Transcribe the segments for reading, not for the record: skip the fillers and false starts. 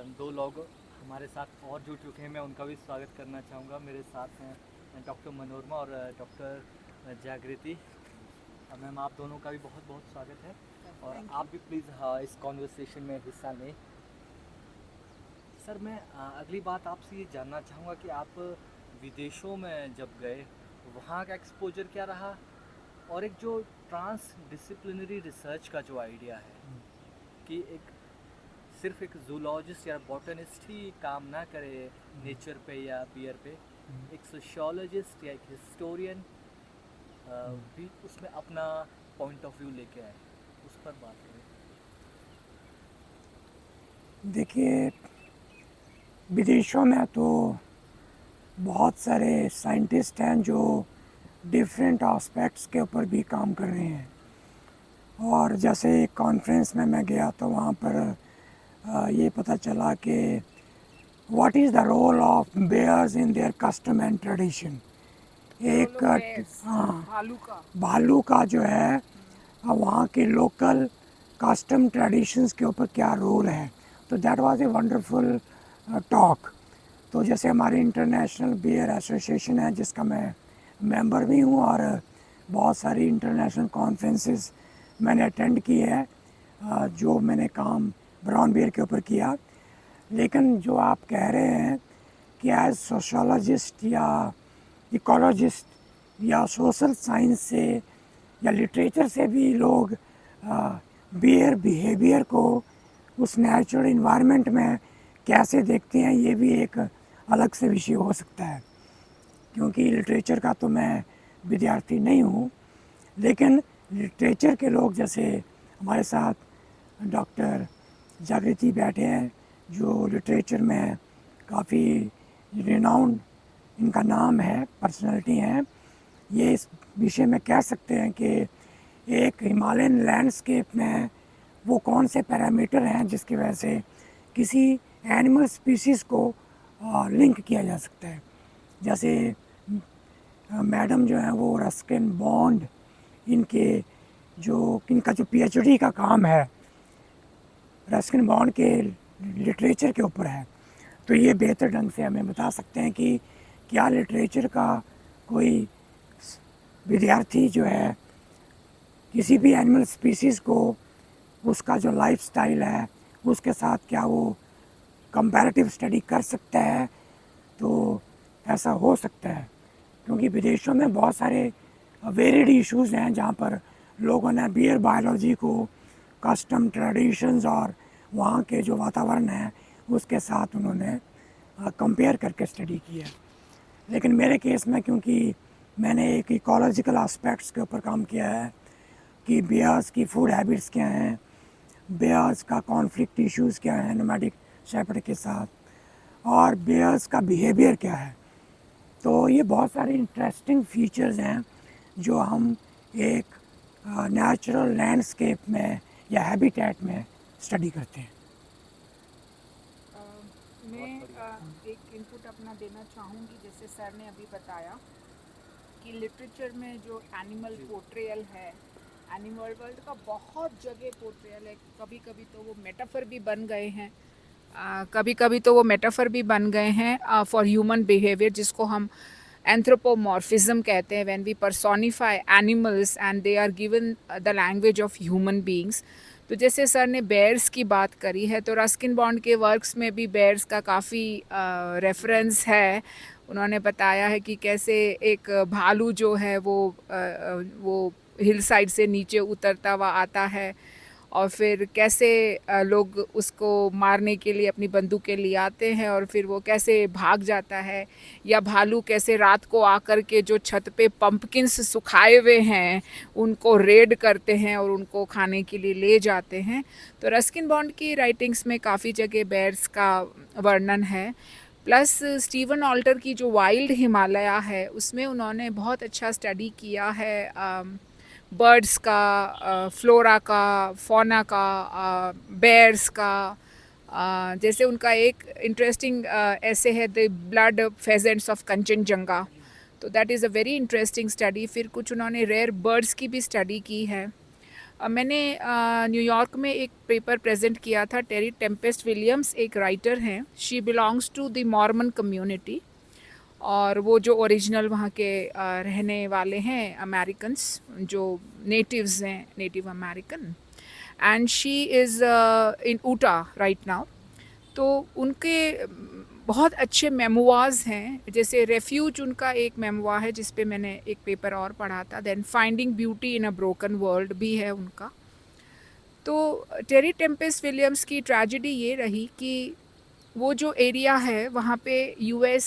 दो लोग हमारे साथ और जुड़ चुके हैं, मैं उनका भी स्वागत करना चाहूँगा। मेरे साथ हैं डॉक्टर मनोरमा और डॉक्टर जागृति। मैम, आप दोनों का भी बहुत बहुत स्वागत है और आप भी प्लीज़ इस कॉन्वर्सेशन में हिस्सा लें। सर, मैं अगली बात आपसे ये जानना चाहूँगा कि आप विदेशों में जब गए, वहाँ का एक्सपोजर क्या रहा, और एक जो ट्रांस डिसिप्लिनरी रिसर्च का जो आइडिया है कि एक सिर्फ एक जूलॉजिस्ट या बॉटनिस्ट ही काम ना करे नेचर पे या बियर पे, एक सोशियोलॉजिस्ट या एक हिस्टोरियन भी उसमें अपना पॉइंट ऑफ व्यू लेके आए, उस पर बात करें। देखिए, विदेशों में तो बहुत सारे साइंटिस्ट हैं जो डिफरेंट एस्पेक्ट्स के ऊपर भी काम कर रहे हैं। और जैसे एक कॉन्फ्रेंस में मैं गया तो वहाँ पर ये पता चला कि what is the role of bears in their custom and tradition. एक हाँ, भालू का जो है वहाँ के लोकल कस्टम ट्रेडिशंस के ऊपर क्या रोल है। तो that was a wonderful talk. तो जैसे हमारी इंटरनेशनल बियर एसोसिएशन है जिसका मैं मेंबर भी हूँ, और बहुत सारी इंटरनेशनल कॉन्फ्रेंसेस मैंने अटेंड की है जो मैंने काम ब्राउन बियर के ऊपर किया। लेकिन जो आप कह रहे हैं कि एज सोशोलॉजिस्ट या इकोलॉजिस्ट या सोशल साइंस से या लिटरेचर से भी लोग बियर बिहेवियर को उस नेचुरल इन्वायरमेंट में कैसे देखते हैं, ये भी एक अलग से विषय हो सकता है। क्योंकि लिटरेचर का तो मैं विद्यार्थी नहीं हूँ, लेकिन लिटरेचर के लोग जैसे हमारे साथ डॉक्टर जागृति बैठे हैं जो लिटरेचर में काफ़ी रिनाउंड इनका नाम है, पर्सनालिटी हैं, ये इस विषय में कह सकते हैं कि एक हिमालयन लैंडस्केप में वो कौन से पैरामीटर हैं जिसकी वजह से किसी एनिमल स्पीसीज़ को लिंक किया जा सकता है। जैसे मैडम जो हैं वो रस्किन बॉन्ड, इनका जो पीएचडी का काम है रस्किन बॉन्ड के लिटरेचर के ऊपर है, तो ये बेहतर ढंग से हमें बता सकते हैं कि क्या लिटरेचर का कोई विद्यार्थी जो है किसी भी एनिमल स्पीसीज़ को उसका जो लाइफस्टाइल है उसके साथ क्या वो कंपैरेटिव स्टडी कर सकता है। तो ऐसा हो सकता है क्योंकि विदेशों में बहुत सारे वेरिड इश्यूज़ हैं जहाँ पर लोगों ने बियर बायोलॉजी को कस्टम ट्रेडिशंस और वहाँ के जो वातावरण है उसके साथ उन्होंने कंपेयर करके स्टडी की है। लेकिन मेरे केस में क्योंकि मैंने एक इकोलॉजिकल एस्पेक्ट्स के ऊपर काम किया है कि बेयर्स की फूड हैबिट्स क्या हैं, बेयर्स का कॉन्फ्लिक्ट इश्यूज़ क्या हैं नोमैडिक शेपर्ड के साथ, और बेयर्स का बिहेवियर क्या है, तो ये बहुत सारे इंटरेस्टिंग फीचर्स हैं जो हम एक नेचुरल लैंडस्केप में या हैबिटेट में स्टडी करते हैं। मैं एक इनपुट अपना देना चाहूँगी। जैसे सर ने अभी बताया कि लिटरेचर में जो एनिमल पोर्ट्रेयल है, एनिमल वर्ल्ड का बहुत जगह पोर्ट्रेयल है। कभी कभी तो वो मेटाफर भी बन गए हैं, फॉर ह्यूमन बिहेवियर, जिसको हम एंथ्रोपोमॉर्फिज्म कहते हैं, when we personify animals and they are given the language of human beings. तो जैसे सर ने बेयर्स की बात करी है, तो रस्किन बॉन्ड के वर्क्स में भी बेयर्स का काफ़ी रेफरेंस है। उन्होंने बताया है कि कैसे एक भालू जो है वो हिल साइड से नीचे उतरता हुआ आता है, और फिर कैसे लोग उसको मारने के लिए अपनी बंदूकें ले आते हैं, और फिर वो कैसे भाग जाता है। या भालू कैसे रात को आकर के जो छत पे पंपकिन्स सुखाए हुए हैं उनको रेड करते हैं और उनको खाने के लिए ले जाते हैं। तो रस्किन बॉन्ड की राइटिंग्स में काफ़ी जगह बेयर्स का वर्णन है। प्लस स्टीवन ऑल्टर की जो वाइल्ड हिमालय है उसमें उन्होंने बहुत अच्छा स्टडी किया है बर्ड्स का, फ्लोरा का, फौना का, बेयर्स का। जैसे उनका एक इंटरेस्टिंग ऐसे है द ब्लड फेजेंट्स ऑफ कंचनजंगा, तो that is a very interesting study. फिर कुछ उन्होंने रेयर बर्ड्स की भी स्टडी की है। मैंने न्यूयॉर्क में एक पेपर प्रेजेंट किया था। टेरी टेम्पेस्ट विलियम्स एक राइटर हैं, she belongs to the Mormon community, और वो जो ओरिजिनल वहाँ के रहने वाले हैं अमेरिकन्स, जो नेटिव्स हैं, native American, and she is in ऊटा right now. तो उनके बहुत अच्छे मेमोआज हैं, जैसे रेफ्यूज उनका एक मेमोआ है जिस पे मैंने एक पेपर और पढ़ा था, then finding beauty in a broken world भी है उनका। तो टेरी टेम्पेस्ट विलियम्स की ट्रेजेडी ये रही कि वो जो एरिया है वहाँ पे यूएस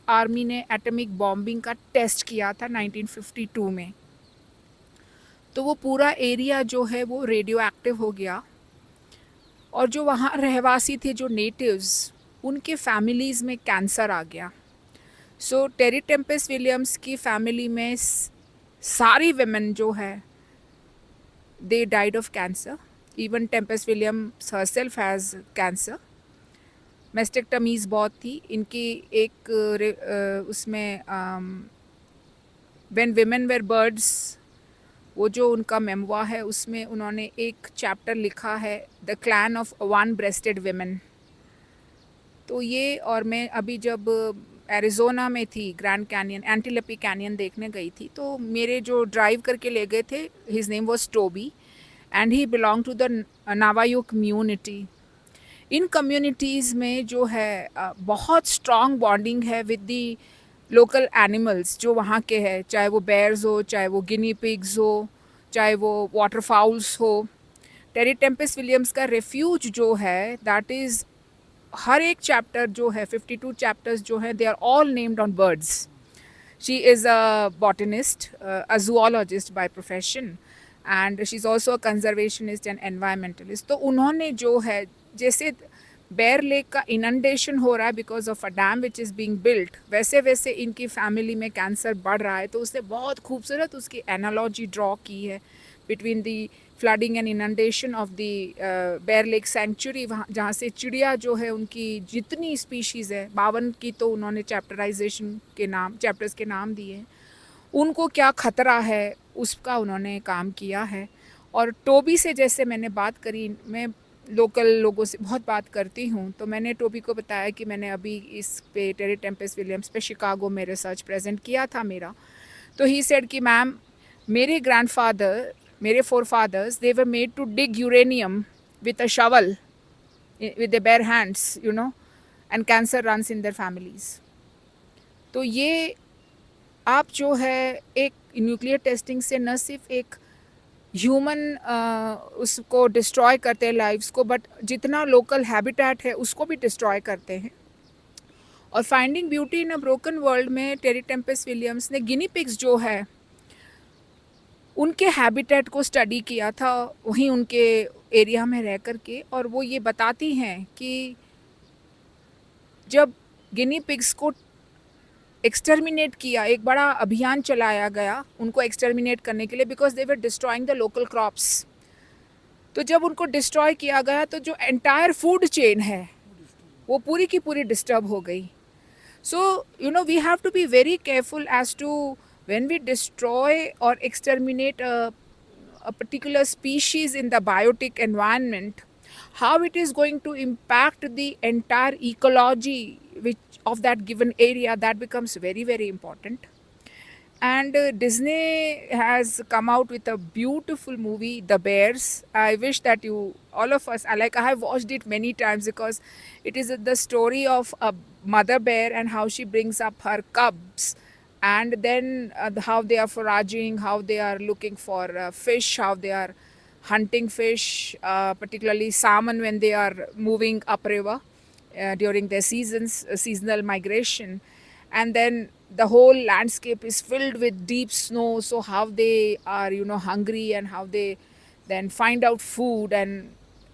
आर्मी ने एटॉमिक बॉम्बिंग का टेस्ट किया था 1952 में। तो वो पूरा एरिया जो है वो रेडियो एक्टिव हो गया, और जो वहाँ रहवासी थे, जो नेटिव्स, उनके फैमिलीज़ में कैंसर आ गया। सो टेरी टेम्पेस्ट विलियम्स की फैमिली में सारी वेमेन जो है they died of cancer. Even Tempest Williams herself has cancer. Mastectomies बहुत थी इनकी। एक उसमें व्हेन विमेन वेर बर्ड्स, वो जो उनका मेमोआ है उसमें उन्होंने एक चैप्टर लिखा है, the clan of one rested women. तो ये, और मैं अभी जब एरिज़ोना में थी, ग्रैंड कैनियन, एंटीलपी कैनियन देखने गई थी, तो मेरे जो ड्राइव करके ले गए थे, his name was Toby and he belong to the Navajo community. इन कम्युनिटीज़ में जो है बहुत स्ट्रॉन्ग बॉन्डिंग है विद दी लोकल एनिमल्स जो वहाँ के हैं, चाहे वो बेयर्स हो, चाहे वो गिनी पिग्स हो, चाहे वो वाटर फाउल्स हो। टेरी टेम्पेस्ट विलियम्स का रेफ्यूज जो है, दैट इज़, हर एक चैप्टर जो है, 52 चैप्टर्स जो है, they are all named on birds. She is a botanist, a zoologist by profession, and she is also a conservationist and environmentalist. तो उन्होंने जो है, जैसे बेयर लेक का इनंडेशन हो रहा है because of a dam which is being built, वैसे वैसे इनकी फैमिली में कैंसर बढ़ रहा है। तो उसने बहुत खूबसूरत उसकी एनालॉजी ड्रॉ की है between the flooding and inundation of the Bear Lake century, वहाँ जहाँ से चिड़िया जो है उनकी जितनी स्पीशीज़ है, 52 की तो उन्होंने चैप्टराइजेशन के नाम, चैप्टर्स के नाम दिए हैं, उनको क्या ख़तरा है उसका उन्होंने काम किया है। और टोबी से जैसे मैंने बात करी, मैं लोकल लोगों से बहुत बात करती हूँ, तो मैंने टोबी को बताया कि मैंने अभी इस पे टेरी टेम्पेस्ट विलियम्स पे शिकागो में रिसर्च प्रेजेंट किया था मेरा। तो ही सेड कि मैम, मेरे ग्रैंडफादर, मेरे forefathers, they were made to dig uranium with a shovel with the bare hands, you know, and cancer runs in their families. तो ये आप जो है एक न्यूक्लियर टेस्टिंग से न सिर्फ एक ह्यूमन उसको डिस्ट्रॉय करते हैं लाइव्स को, बट जितना लोकल हैबिटेट है उसको भी डिस्ट्रॉय करते हैं। और finding beauty in a broken world में टेरी टेम्पेस्ट विलियम्स ने गिनी पिग्स जो है उनके हैबिटेट को स्टडी किया था वहीं उनके एरिया में रह कर के, और वो ये बताती हैं कि जब गिनी पिग्स को एक्सटर्मिनेट किया, एक बड़ा अभियान चलाया गया उनको एक्सटर्मिनेट करने के लिए, because they were destroying the local crops. तो जब उनको डिस्ट्रॉय किया गया तो जो एंटायर फूड चेन है वो पूरी की पूरी डिस्टर्ब हो गई। So you know, we have to be very careful as to when we destroy और exterminate a particular species in the biotic environment, how it is going to impact the entire ecology which of that given area, that becomes very, very important. And Disney has come out with a beautiful movie, The Bears. I wish that you, all of us, I have watched it many times because it is the story of a mother bear and how she brings up her cubs, and then how they are foraging, how they are looking for fish, how they are hunting fish, particularly salmon when they are moving upriver during their seasonal migration. And then the whole landscape is filled with deep snow, so how they are, you know, hungry and how they then find out food. And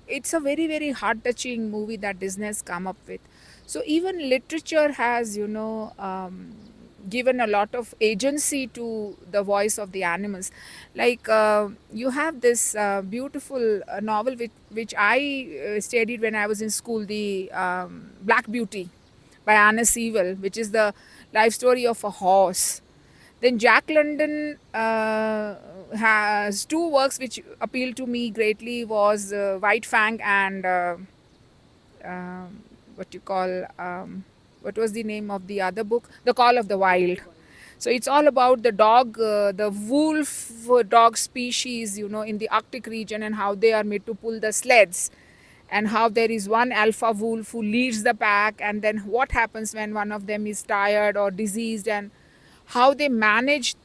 it's a very, very heart touching movie that Disney has come up with. So even literature has, you know, given a lot of agency to the voice of the animals. Like you have this beautiful novel which I studied when I was in school, the Black Beauty by Anna Sewell, which is the life story of a horse. Then Jack London has two works which appealed to me greatly was White Fang and what you call what was the name of the other book? The Call of the Wild. So it's all about the dog, the wolf dog species, in the Arctic region and how they are made to pull the sleds, and how there is one alpha wolf who leads the pack, and then what happens when one of them is tired or diseased, and how they manage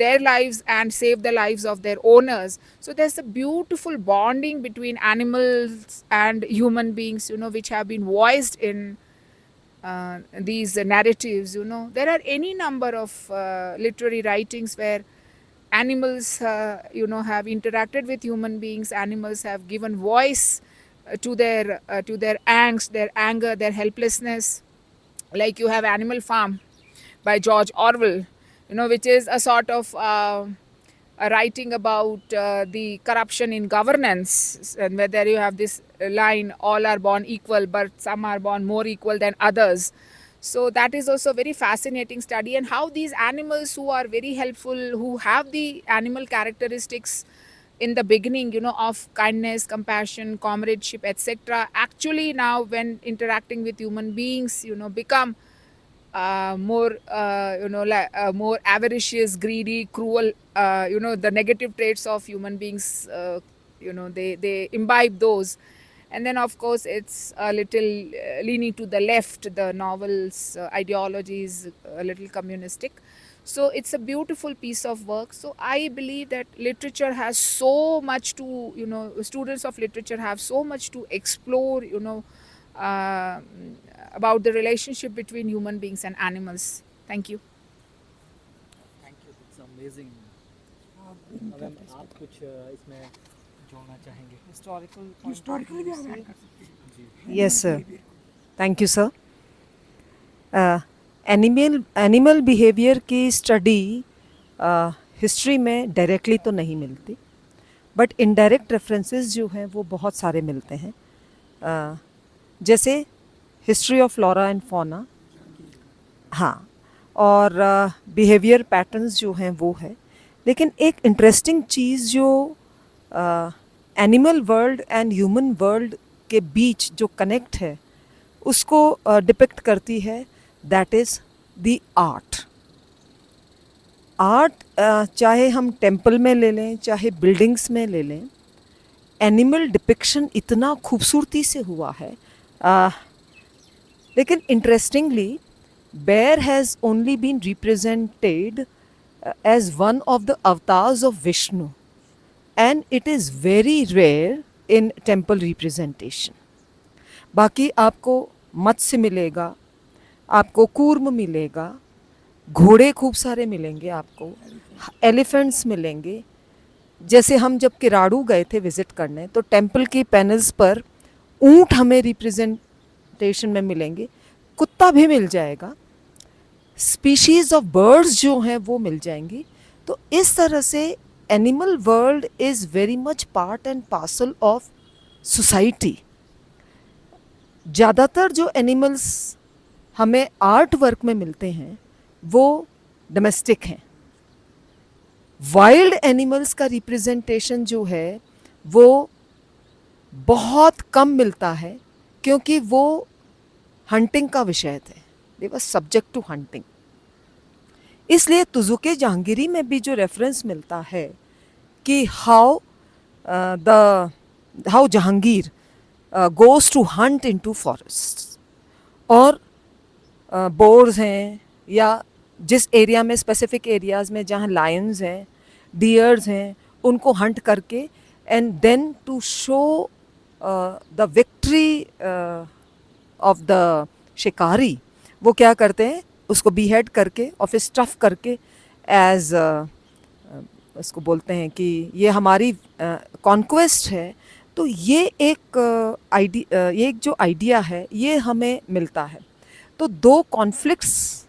their lives and save the lives of their owners. So there's a beautiful bonding between animals and human beings, which have been voiced in these narratives. There are any number of literary writings where animals have interacted with human beings. Animals have given voice to their angst, their anger, their helplessness. Like you have Animal Farm by George Orwell, which is a sort of a writing about the corruption in governance, and whether you have this line, all are born equal but some are born more equal than others. So that is also a very fascinating study, and how these animals who are very helpful, who have the animal characteristics in the beginning, of kindness, compassion, comradeship, etc., actually now when interacting with human beings, become more more avaricious, greedy, cruel. The negative traits of human beings, they imbibe those. And then of course it's a little leaning to the left. The novel's ideology is a little communistic. So it's a beautiful piece of work. So I believe that literature has so much to, students of literature have so much to explore, uh, about the relationship between human beings and animals. Thank you. Thank you, it's amazing. Ma'am आप कुछ इसमें जोड़ना चाहेंगे? Historical भी हम add कर सकते हैं। जी Yes, sir. Thank you, sir. Animal behaviour की स्टडी हिस्ट्री में डायरेक्टली तो नहीं मिलती, बट इनडायरेक्ट रेफरेंसेस जो हैं वो बहुत सारे मिलते हैं। जैसे history of flora and fauna, हाँ, और बिहेवियर पैटर्न्स जो हैं वो है। लेकिन एक इंटरेस्टिंग चीज़ जो animal world and human world के बीच जो कनेक्ट है उसको डिपिक्ट करती है, दैट इज़ द आर्ट। चाहे हम टेम्पल में ले लें, चाहे बिल्डिंग्स में ले लें, एनिमल डिपिक्शन इतना खूबसूरती से हुआ है। लेकिन interestingly bear has only been represented as one of the avatars of Vishnu, and it is very rare in temple representation. बाकी आपको मत्स्य मिलेगा, आपको कूर्म मिलेगा, घोड़े खूब सारे मिलेंगे, आपको एलिफेंट्स मिलेंगे। जैसे हम जब किराड़ू गए थे विज़िट करने, तो टेम्पल की पैनल्स पर ऊँट हमें रिप्रेजेंटेशन में मिलेंगे, कुत्ता भी मिल जाएगा, स्पीशीज़ ऑफ बर्ड्स जो हैं वो मिल जाएंगी। तो इस तरह से animal world is very much part and parcel of society. ज़्यादातर जो एनिमल्स हमें आर्ट वर्क में मिलते हैं वो डोमेस्टिक हैं। वाइल्ड एनिमल्स का रिप्रेजेंटेशन जो है वो बहुत कम मिलता है, क्योंकि वो हंटिंग का विषय थे, दे वर सब्जेक्ट टू हंटिंग। इसलिए तुजुके जहांगीरी में भी जो रेफरेंस मिलता है कि how Jahangir goes to hunt into forest, और बोर्स हैं या जिस एरिया में, स्पेसिफिक एरियाज़ में जहाँ लायंस हैं, डियर्स हैं, उनको हंट करके and then to show the victory of the शिकारी, वो क्या करते हैं, उसको बीहेड करके और फिर स्टफ़ करके एज उसको बोलते हैं कि ये हमारी कॉन्क्वेस्ट है। तो ये एक ये एक जो आइडिया है ये हमें मिलता है। तो दो कॉन्फ्लिक्ट्स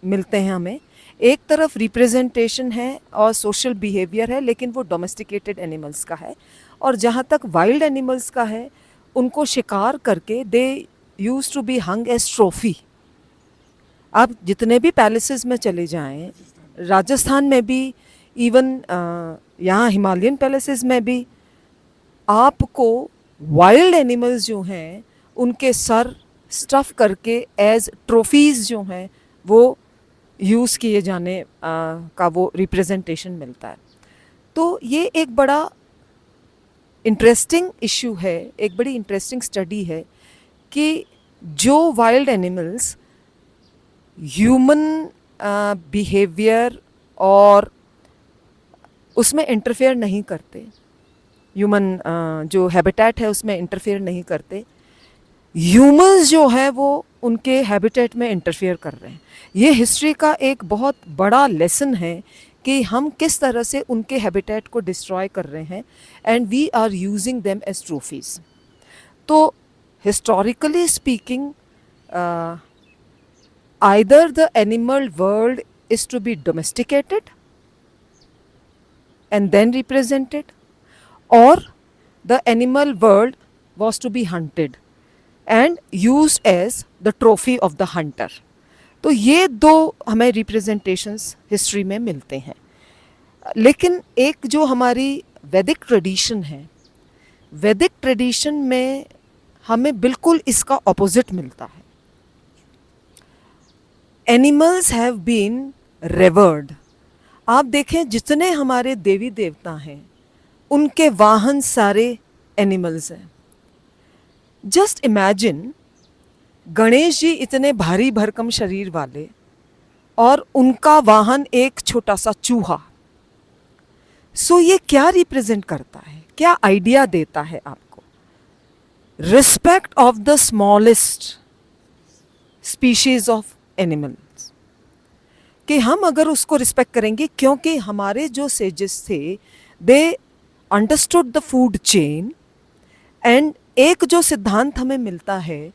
मिलते हैं हमें। एक तरफ रिप्रेजेंटेशन है और सोशल बिहेवियर है, लेकिन वो डोमेस्टिकेटेड एनिमल्स का है, और जहाँ तक वाइल्ड एनिमल्स का है उनको शिकार करके they used to be hung as trophy. आप जितने भी पैलेसेस में चले जाएं, राजस्थान में भी, इवन यहाँ हिमालयन पैलेसेस में भी आपको वाइल्ड एनिमल्स जो हैं उनके सर स्टफ़ करके एज ट्रॉफीज़ जो हैं वो यूज़ किए जाने का वो रिप्रेजेंटेशन मिलता है। तो ये एक बड़ा इंटरेस्टिंग इशू है, एक बड़ी इंटरेस्टिंग स्टडी है कि जो वाइल्ड एनिमल्स ह्यूमन बिहेवियर और उसमें इंटरफेयर नहीं करते, ह्यूमन जो हैबिटेट है उसमें इंटरफेयर नहीं करते, ह्यूमंस जो है वो उनके हैबिटेट में इंटरफेयर कर रहे हैं। ये हिस्ट्री का एक बहुत बड़ा लेसन है कि हम किस तरह से उनके हैबिटेट को डिस्ट्रॉय कर रहे हैं and we are using them as trophies. तो historically speaking either the animal world is to be domesticated and then represented, or the animal world was to be hunted and used as the trophy of the hunter. तो ये दो हमें representations history में मिलते हैं। लेकिन एक जो हमारी वैदिक ट्रेडिशन है, वैदिक ट्रेडिशन में हमें बिल्कुल इसका ऑपोजिट मिलता है। Animals have been revered. आप देखें जितने हमारे देवी देवता हैं उनके वाहन सारे एनिमल्स हैं। जस्ट इमेजिन गणेश जी इतने भारी भरकम शरीर वाले और उनका वाहन एक छोटा सा चूहा। सो ये क्या रिप्रेजेंट करता है, क्या आइडिया देता है आपको? Respect of the smallest species of animals, कि हम अगर उसको रिस्पेक्ट करेंगे क्योंकि हमारे जो सेजेस थे they understood the food chain. And एक जो सिद्धांत हमें मिलता है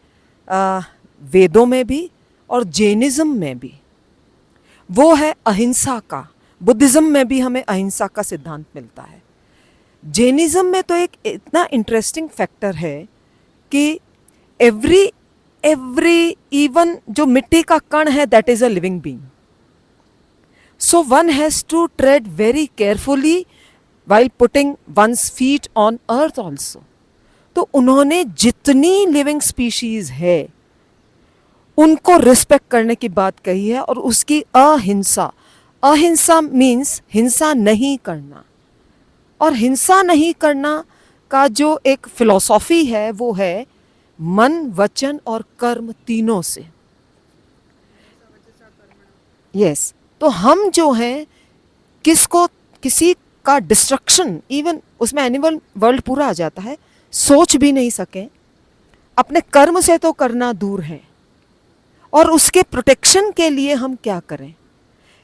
वेदों में भी और जैनिज़्म में भी, वो है अहिंसा का। बुद्धिज़्म में भी हमें अहिंसा का सिद्धांत मिलता है। जैनिज़्म में तो एक इतना इंटरेस्टिंग फैक्टर है कि एवरी इवन जो मिट्टी का कण है that is a living being. So one has to tread very carefully while putting one's feet on earth also. तो उन्होंने जितनी लिविंग स्पीशीज है उनको रिस्पेक्ट करने की बात कही है और उसकी अहिंसा। अहिंसा मीन्स हिंसा नहीं करना, और हिंसा नहीं करना का जो एक फिलॉसफी है वो है मन, वचन और कर्म तीनों से। यस, तो हम जो हैं किसको किसी का डिस्ट्रक्शन, इवन उसमें एनिमल वर्ल्ड पूरा आ जाता है, सोच भी नहीं सकें, अपने कर्म से तो करना दूर है, और उसके प्रोटेक्शन के लिए हम क्या करें?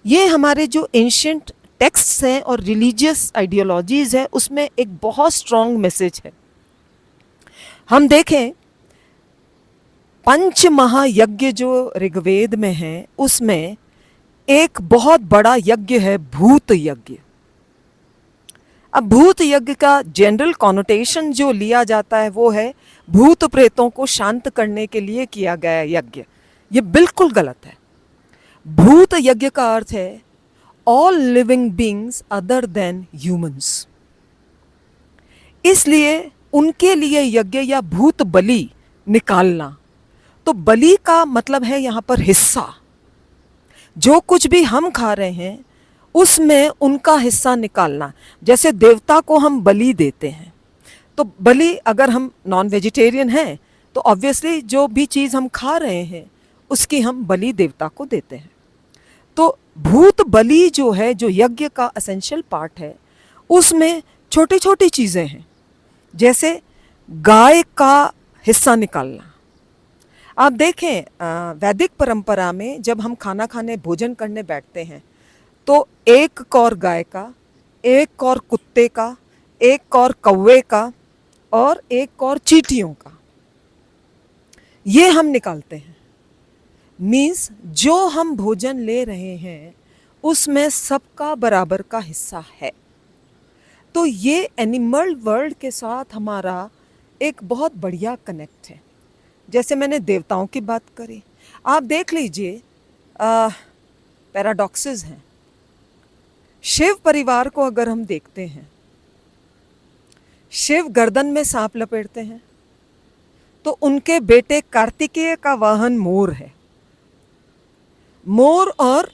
ये हमारे जो एंशिएंट टेक्स्ट्स हैं और रिलीजियस आइडियोलॉजीज़ है उसमें एक बहुत स्ट्रॉन्ग मैसेज है। हम देखें पंच महायज्ञ जो ऋग्वेद में है उसमें एक बहुत बड़ा यज्ञ है भूत यज्ञ। अब भूत यज्ञ का जनरल कॉनोटेशन जो लिया जाता है वो है भूत प्रेतों को शांत करने के लिए किया गया यज्ञ। ये बिल्कुल गलत है। भूत यज्ञ का अर्थ है all living beings other than humans. इसलिए उनके लिए यज्ञ या भूत बलि निकालना। तो बलि का मतलब है यहाँ पर हिस्सा। जो कुछ भी हम खा रहे हैं उसमें उनका हिस्सा निकालना। जैसे देवता को हम बलि देते हैं, तो बलि अगर हम नॉन वेजिटेरियन हैं तो ऑब्वियसली जो भी चीज़ हम खा रहे हैं उसकी हम बलि देवता को देते हैं। तो भूत बलि जो है, जो यज्ञ का एसेंशियल पार्ट है, उसमें छोटी छोटी चीज़ें हैं, जैसे गाय का हिस्सा निकालना। आप देखें वैदिक परंपरा में जब हम खाना खाने, भोजन करने बैठते हैं तो एक कौर गाय का, एक कौर कुत्ते का, एक कौर कौवे का और एक कौर चींटियों का, ये हम निकालते हैं। मीन्स जो हम भोजन ले रहे हैं उसमें सबका बराबर का हिस्सा है। तो ये एनिमल वर्ल्ड के साथ हमारा एक बहुत बढ़िया कनेक्ट है। जैसे मैंने देवताओं की बात करी, आप देख लीजिए पैराडॉक्सेस हैं। शिव परिवार को अगर हम देखते हैं, शिव गर्दन में सांप लपेटते हैं, तो उनके बेटे कार्तिकेय का वाहन मोर है। मोर और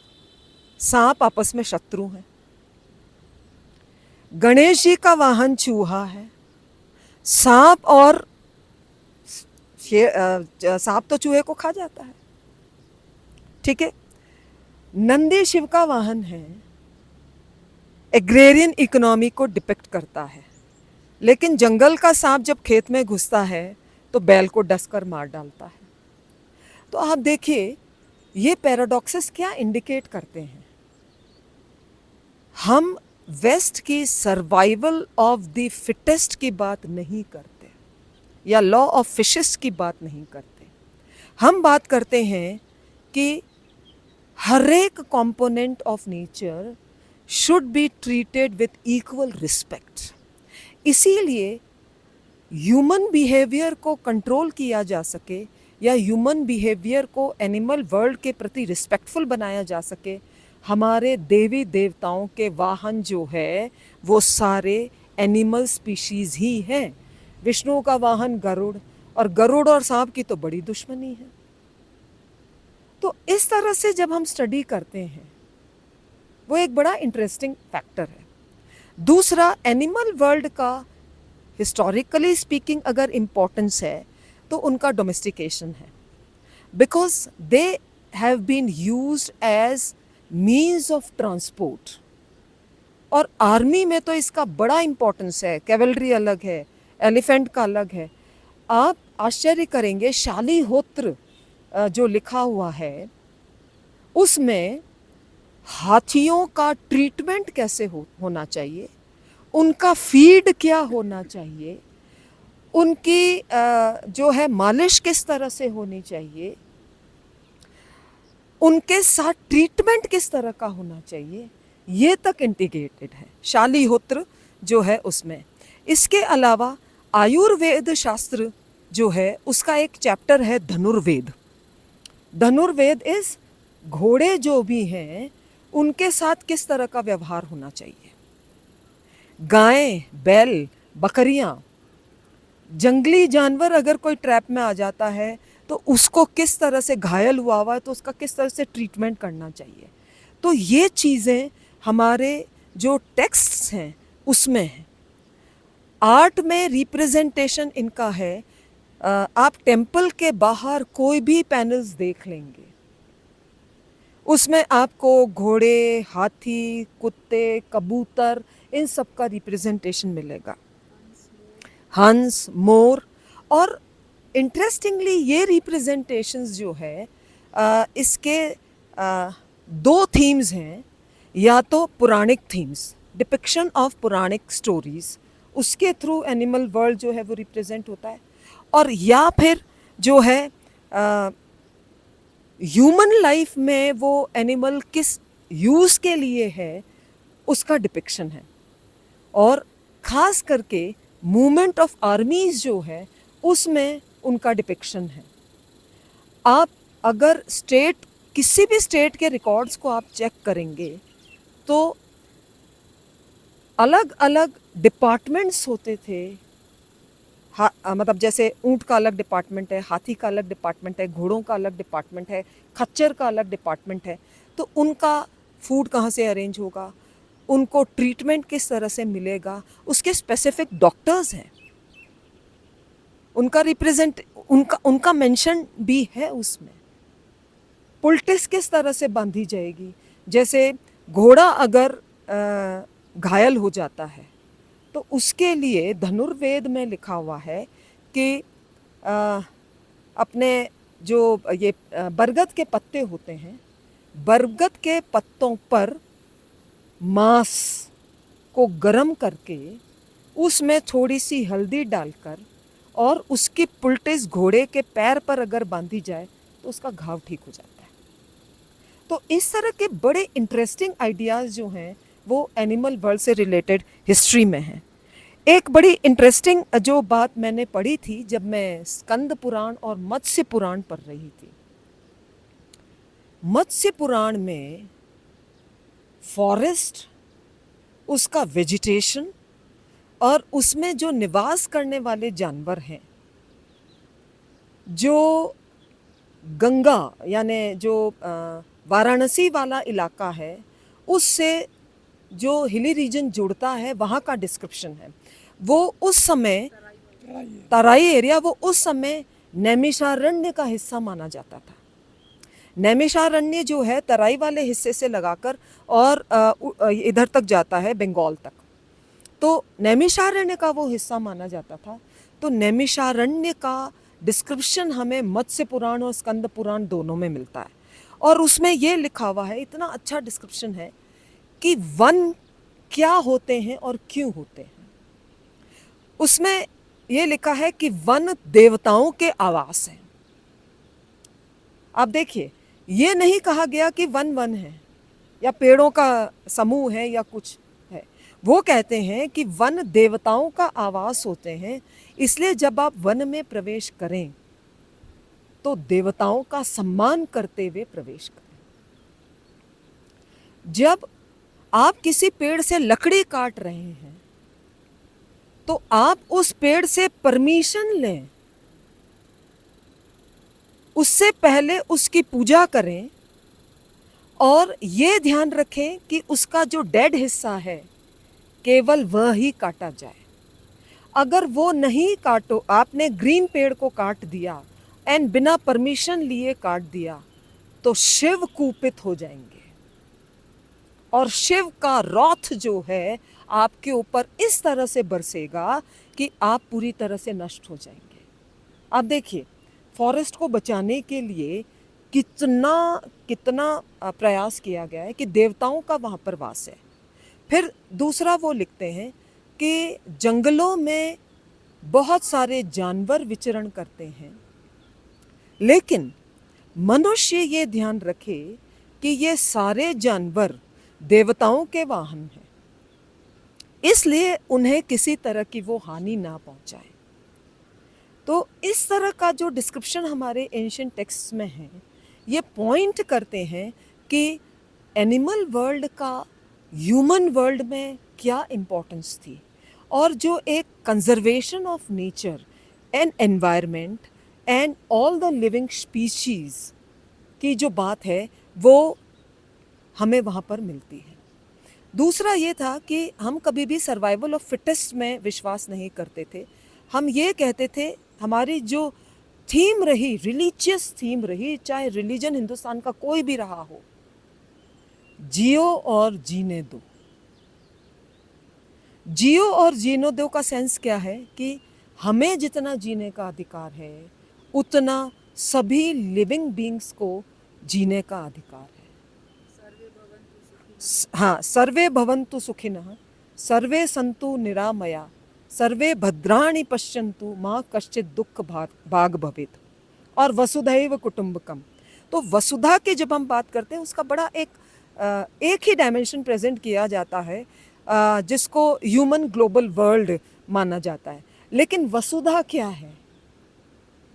सांप आपस में शत्रु हैं। गणेश जी का वाहन चूहा है। सांप और सांप तो चूहे को खा जाता है, ठीक है। नंदी शिव का वाहन है, एग्रेरियन इकोनॉमी को डिपिक्ट करता है। लेकिन जंगल का सांप जब खेत में घुसता है तो बैल को डसकर मार डालता है। तो आप देखिए ये पैराडॉक्सेस क्या इंडिकेट करते हैं। हम वेस्ट की सर्वाइवल ऑफ द फिटेस्ट की बात नहीं करते, या लॉ ऑफ फिशेस की बात नहीं करते। हम बात करते हैं कि हर एक component of nature should be treated with equal respect. इसीलिए ह्यूमन बिहेवियर को कंट्रोल किया जा सके, या ह्यूमन बिहेवियर को एनिमल वर्ल्ड के प्रति रिस्पेक्टफुल बनाया जा सके, हमारे देवी देवताओं के वाहन जो है वो सारे एनिमल स्पीशीज़ ही हैं। विष्णु का वाहन गरुड़, और गरुड़ और सांप की तो बड़ी दुश्मनी है। तो इस तरह से जब हम स्टडी करते हैं वो एक बड़ा इंटरेस्टिंग फैक्टर है। दूसरा, एनिमल वर्ल्ड का हिस्टोरिकली स्पीकिंग अगर इम्पोर्टेंस है तो उनका डोमेस्टिकेशन है, because they have been used as means of transport. और आर्मी में तो इसका बड़ा इम्पोर्टेंस है। कैवलरी अलग है, एलिफेंट का अलग है। आप आश्चर्य करेंगे, शालीहोत्र जो लिखा हुआ है उसमें हाथियों का ट्रीटमेंट कैसे होना चाहिए, उनका फीड क्या होना चाहिए, उनकी जो है मालिश किस तरह से होनी चाहिए, उनके साथ ट्रीटमेंट किस तरह का होना चाहिए, ये तक इंटीग्रेटेड है शालीहोत्र जो है उसमें। इसके अलावा आयुर्वेद शास्त्र जो है उसका एक चैप्टर है धनुर्वेद। धनुर्वेद इस घोड़े जो भी हैं उनके साथ किस तरह का व्यवहार होना चाहिए। गायें, बैल, बकरियां, जंगली जानवर अगर कोई ट्रैप में आ जाता है तो उसको किस तरह से, घायल हुआ है तो उसका किस तरह से ट्रीटमेंट करना चाहिए। तो ये चीज़ें हमारे जो टेक्स्ट्स हैं उसमें हैं। आर्ट में रिप्रेजेंटेशन इनका है। आप टेम्पल के बाहर कोई भी पैनल्स देख लेंगे, उसमें आपको घोड़े, हाथी, कुत्ते, कबूतर, इन सब का रिप्रेजेंटेशन मिलेगा, हंस, मोर। और इंटरेस्टिंगली ये रिप्रेजेंटेशंस जो है इसके दो थीम्स हैं। या तो Puranic themes, depiction of Puranic stories, उसके थ्रू एनिमल वर्ल्ड जो है वो रिप्रेजेंट होता है, और या फिर जो है ह्यूमन लाइफ में वो एनिमल किस यूज़ के लिए है उसका डिपिक्शन है। और ख़ास करके मूवमेंट ऑफ आर्मीज़ जो है उसमें उनका डिपिक्शन है। आप अगर किसी भी स्टेट के रिकॉर्ड्स को आप चेक करेंगे तो अलग अलग डिपार्टमेंट्स होते थे। मतलब जैसे ऊंट का अलग डिपार्टमेंट है, हाथी का अलग डिपार्टमेंट है, घोड़ों का अलग डिपार्टमेंट है, खच्चर का अलग डिपार्टमेंट है। तो उनका फूड कहाँ से अरेंज होगा, उनको ट्रीटमेंट किस तरह से मिलेगा, उसके स्पेसिफिक डॉक्टर्स हैं, उनका मेंशन भी है उसमें। पुल्टिस किस तरह से बांधी जाएगी, जैसे घोड़ा अगर घायल हो जाता है तो उसके लिए धनुर्वेद में लिखा हुआ है कि अपने जो ये बरगद के पत्ते होते हैं, बरगद के पत्तों पर मांस को गर्म करके उसमें थोड़ी सी हल्दी डालकर और उसकी पुल्टिस घोड़े के पैर पर अगर बांधी जाए तो उसका घाव ठीक हो जाता है। तो इस तरह के बड़े इंटरेस्टिंग आइडियाज़ जो हैं वो एनिमल वर्ल्ड से रिलेटेड हिस्ट्री में हैं। एक बड़ी इंटरेस्टिंग जो बात मैंने पढ़ी थी जब मैं स्कंद पुराण और मत्स्य पुराण पढ़ रही थी, मत्स्य पुराण में फॉरेस्ट, उसका वेजिटेशन और उसमें जो निवास करने वाले जानवर हैं, जो गंगा यानी जो वाराणसी वाला इलाका है उससे जो हिली रीजन जुड़ता है वहाँ का डिस्क्रिप्शन है। वो उस समय तराई एरिया, वो उस समय नैमिषारण्य का हिस्सा माना जाता था। नैमिषारण्य जो है तराई वाले हिस्से से लगाकर और इधर तक जाता है बंगाल तक, तो नैमिषारण्य का वो हिस्सा माना जाता था। तो नैमिषारण्य का डिस्क्रिप्शन हमें मत्स्य पुराण और स्कंद पुराण दोनों में मिलता है, और उसमें ये लिखा हुआ है, इतना अच्छा डिस्क्रिप्शन है कि वन क्या होते हैं और क्यों होते हैं। उसमें ये लिखा है कि वन देवताओं के आवास हैं। आप देखिए, ये नहीं कहा गया कि वन वन है या पेड़ों का समूह है या कुछ है। वो कहते हैं कि वन देवताओं का आवास होते हैं, इसलिए जब आप वन में प्रवेश करें तो देवताओं का सम्मान करते हुए प्रवेश करें। जब आप किसी पेड़ से लकड़ी काट रहे हैं तो आप उस पेड़ से परमिशन लें, उससे पहले उसकी पूजा करें और ये ध्यान रखें कि उसका जो डेड हिस्सा है केवल वह ही काटा जाए। अगर वो नहीं काटो, आपने ग्रीन पेड़ को काट दिया एंड बिना परमिशन लिए काट दिया तो शिव कुपित हो जाएंगे और शिव का रौथ जो है आपके ऊपर इस तरह से बरसेगा कि आप पूरी तरह से नष्ट हो जाएंगे। आप देखिए, फॉरेस्ट को बचाने के लिए कितना प्रयास किया गया है कि देवताओं का वहाँ पर वास है। फिर दूसरा वो लिखते हैं कि जंगलों में बहुत सारे जानवर विचरण करते हैं, लेकिन मनुष्य ये ध्यान रखे कि ये सारे जानवर देवताओं के वाहन हैं, इसलिए उन्हें किसी तरह की वो हानि ना पहुंचाए। तो इस तरह का जो डिस्क्रिप्शन हमारे एंशिएंट टेक्स्ट में है, ये पॉइंट करते हैं कि एनिमल वर्ल्ड का ह्यूमन वर्ल्ड में क्या इम्पोर्टेंस थी, और जो एक conservation of nature and environment and all the living species की जो बात है वो हमें वहाँ पर मिलती है। दूसरा ये था कि हम कभी भी सर्वाइवल ऑफ फिटेस्ट में विश्वास नहीं करते थे। हम ये कहते थे, हमारी जो थीम रही, रिलीजियस थीम रही, चाहे रिलीजन हिंदुस्तान का कोई भी रहा हो, जियो और जीने दो। जियो और जीने दो का सेंस क्या है कि हमें जितना जीने का अधिकार है उतना सभी लिविंग बींग्स को जीने का अधिकार है। हाँ, सर्वे भवन्तु सुखिनः, सर्वे सन्तु निरामया, सर्वे भद्राणि पश्यन्तु, माँ कश्चित् दुख भाग भवेत्, और वसुधैव कुटुम्बकम। तो वसुधा की जब हम बात करते हैं उसका बड़ा एक ही डायमेंशन प्रेजेंट किया जाता है जिसको ह्यूमन ग्लोबल वर्ल्ड माना जाता है। लेकिन वसुधा क्या है?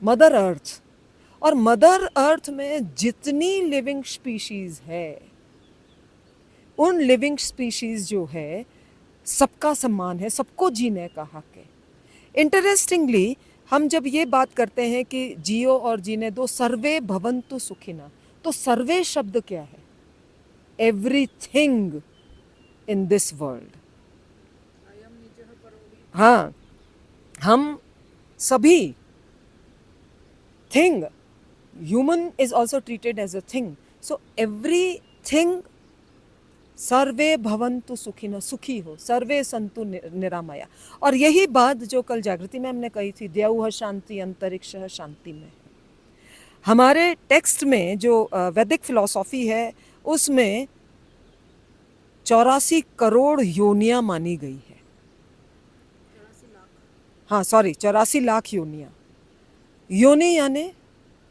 Mother earth. और मदर अर्थ में जितनी लिविंग स्पीशीज़ है, उन लिविंग स्पीशीज़ जो है सबका सम्मान है, सबको जीने का हक है। इंटरेस्टिंगली हम जब ये बात करते हैं कि जियो और जीने दो, सर्वे भवन्तु सुखिनः, तो सर्वे शब्द क्या है? Everything in this world. हाँ, हम सभी thing, human is also treated as a thing, so everything सर्वे भवन्तु सुखिनः, सुखी हो, सर्वे संतु निरामया। और यही बात जो कल जागृति में हमने कही थी, द्यौः शांति अंतरिक्ष शांति में। हमारे टेक्स्ट में जो वैदिक फिलॉसफी है उसमें 84 करोड़ योनियां मानी गई है। हाँ सॉरी, 84 लाख योनियां। योनि यानी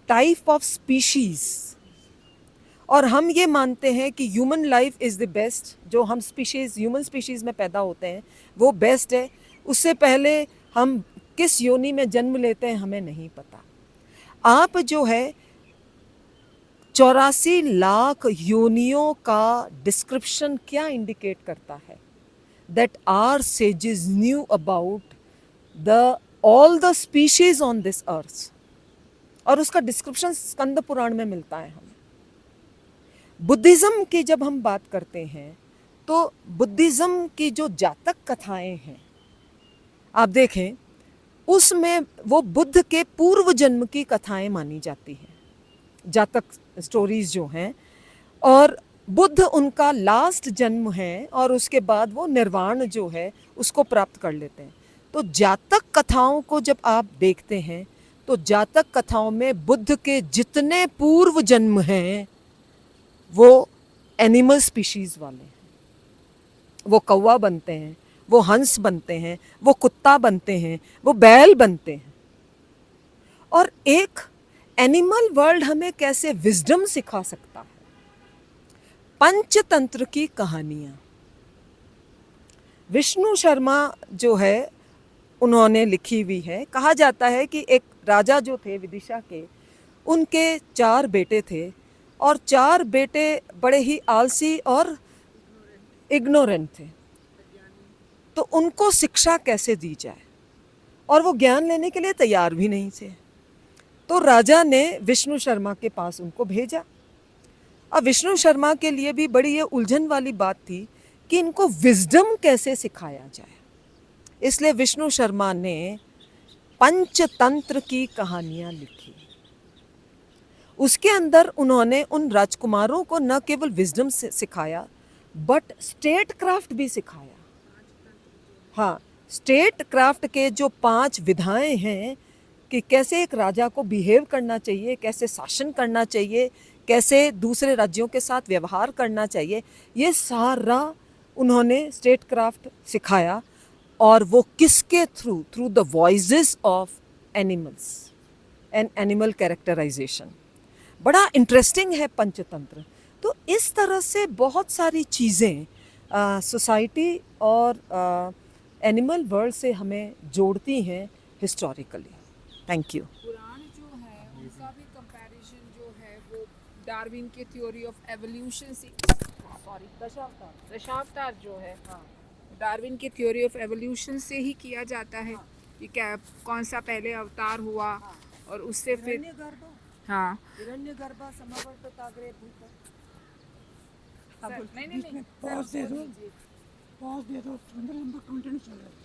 टाइप ऑफ स्पीशीज़। और हम ये मानते हैं कि human life is the best. जो हम स्पीशीज़, ह्यूमन स्पीशीज़ में पैदा होते हैं वो बेस्ट है। उससे पहले हम किस योनि में जन्म लेते हैं हमें नहीं पता। आप जो है 84 लाख योनियों का डिस्क्रिप्शन क्या इंडिकेट करता है? That our sages knew about the all the species on this earth, और उसका डिस्क्रिप्शन स्कंद पुराण में मिलता है हमें। बुद्धिज़्म की जब हम बात करते हैं तो बुद्धिज़्म की जो जातक कथाएं हैं, आप देखें उसमें वो बुद्ध के पूर्व जन्म की कथाएं मानी जाती हैं, जातक स्टोरीज जो हैं, और बुद्ध उनका लास्ट जन्म है और उसके बाद वो निर्वाण जो है उसको प्राप्त कर लेते हैं। तो जातक कथाओं को जब आप देखते हैं तो जातक कथाओं में बुद्ध के जितने पूर्व जन्म हैं वो एनिमल स्पीशीज़ वाले हैं। वो कौवा बनते हैं, वो हंस बनते हैं, वो कुत्ता बनते हैं, वो बैल बनते हैं। और एक एनिमल वर्ल्ड हमें कैसे विजडम सिखा सकता है। पंचतंत्र की कहानियाँ विष्णु शर्मा जो है उन्होंने लिखी हुई है। कहा जाता है कि एक राजा जो थे विदिशा के, उनके 4 बेटे थे और 4 बेटे बड़े ही आलसी और इग्नोरेंट थे। तो उनको शिक्षा कैसे दी जाए, और वो ज्ञान लेने के लिए तैयार भी नहीं थे। तो राजा ने विष्णु शर्मा के पास उनको भेजा। अब विष्णु शर्मा के लिए भी बड़ी ये उलझन वाली बात थी कि इनको विजडम कैसे सिखाया जाए। इसलिए विष्णु शर्मा ने पंचतंत्र की कहानियाँ लिखी। उसके अंदर उन्होंने उन राजकुमारों को न केवल विजडम सिखाया बट स्टेट क्राफ्ट भी सिखाया। हाँ, स्टेट क्राफ्ट के जो 5 विधाएं हैं कि कैसे एक राजा को बिहेव करना चाहिए, कैसे शासन करना चाहिए, कैसे दूसरे राज्यों के साथ व्यवहार करना चाहिए, ये सारा उन्होंने स्टेट क्राफ्ट सिखाया। और वो किसके through the voices of animals and animal characterisation. बड़ा इंटरेस्टिंग है पंचतंत्र। तो इस तरह से बहुत सारी चीज़ें सोसाइटी और एनिमल वर्ल्ड से हमें जोड़ती हैं हिस्टोरिकली। Thank you. पुराण जो है उनका भी कंपैरिजन जो है वो डार्विन के थ्योरी ऑफ एवोल्यूशन से, दशावतार जो है, डार्विन की थ्योरी ऑफ एवोल्यूशन से ही किया जाता है कि क्या कौन सा पहले अवतार हुआ और उससे फिर हाँ नहीं पॉज दे दो, सुंदर कंटेंट चल रहा है।